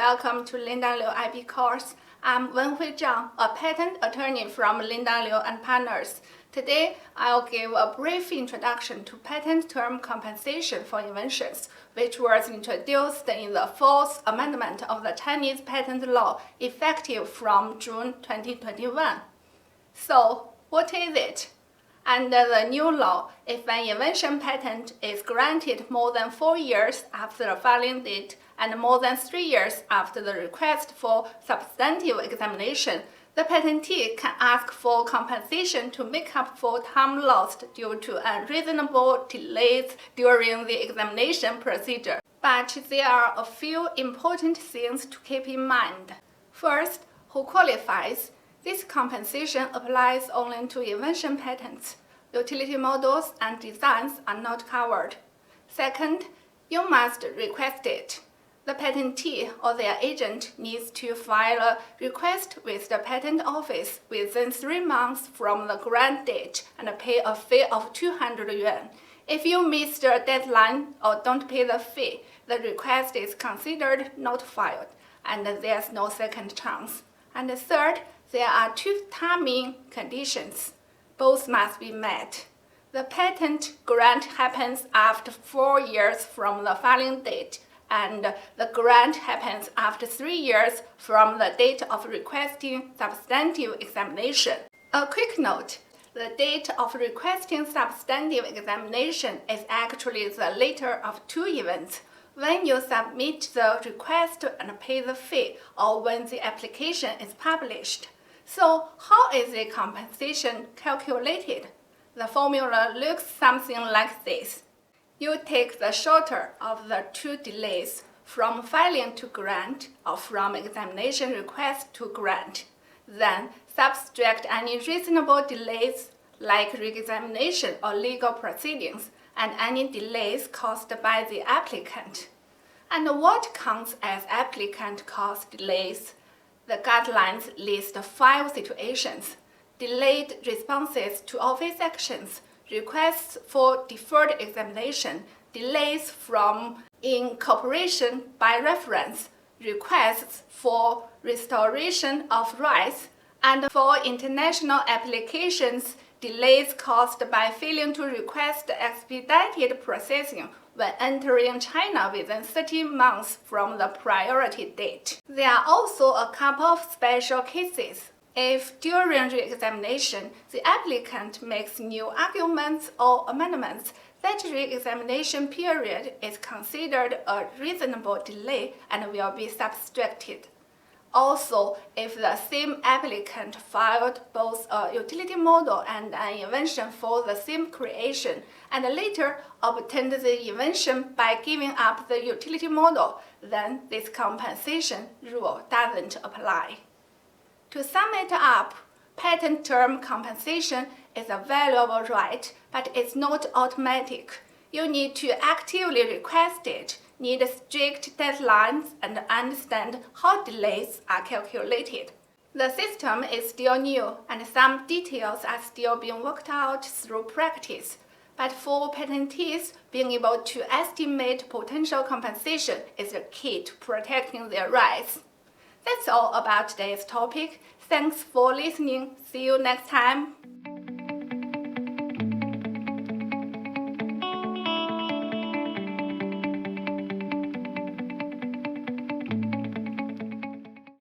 welcome to Linda Liu IP course. I'm Wenhui Zhang, a patent attorney from Linda Liu and Partners. Today, I'll give a brief introduction to patent term compensation for inventions, which was introduced in the Fourth Amendment of the Chinese Patent Law, effective from June 2021. So, what is it? Under the new law, if an invention patent is granted more than 4 years after the filing date and more than 3 years after the request for substantive examination, the patentee can ask for compensation to make up for time lost due to unreasonable delays during the examination procedure. But there are a few important things to keep in mind. First, who qualifies? This compensation applies only to invention patents. Utility models and designs are not covered. Second, you must request it. The patentee or their agent needs to file a request with the patent office within 3 months from the grant date and pay a fee of 200 yuan. If you miss the deadline or don't pay the fee, the request is considered not filed, and there's no second chance. And third, there are 2 timing conditions. Both must be met. The patent grant happens after 4 years from the filing date, and the grant happens after 3 years from the date of requesting substantive examination. A quick note, the date of requesting substantive examination is actually the later of 2 events: when you submit the request and pay the fee, or when the application is published. So, how is the compensation calculated? The formula looks something like this. You take the shorter of the 2 delays, from filing to grant or from examination request to grant. Then subtract any reasonable delays like re-examination or legal proceedings and any delays caused by the applicant. And what counts as applicant caused delays? The guidelines list 5 situations: delayed responses to office actions, requests for deferred examination, delays from incorporation by reference, requests for restoration of rights, and for international applications, delays caused by failing to request expedited processing when entering China within 30 months from the priority date. There are also a couple of special cases. If during re-examination the applicant makes new arguments or amendments, that re-examination period is considered a reasonable delay and will be subtracted. Also, if the same applicant filed both a utility model and an invention for the same creation, and later obtained the invention by giving up the utility model, then this compensation rule doesn't apply. To sum it up, patent term compensation is a valuable right, but it's not automatic. You need to actively request it, need strict deadlines, and understand how delays are calculated. The system is still new, and some details are still being worked out through practice. But for patentees, being able to estimate potential compensation is the key to protecting their rights. That's all about today's topic. Thanks for listening. See you next time.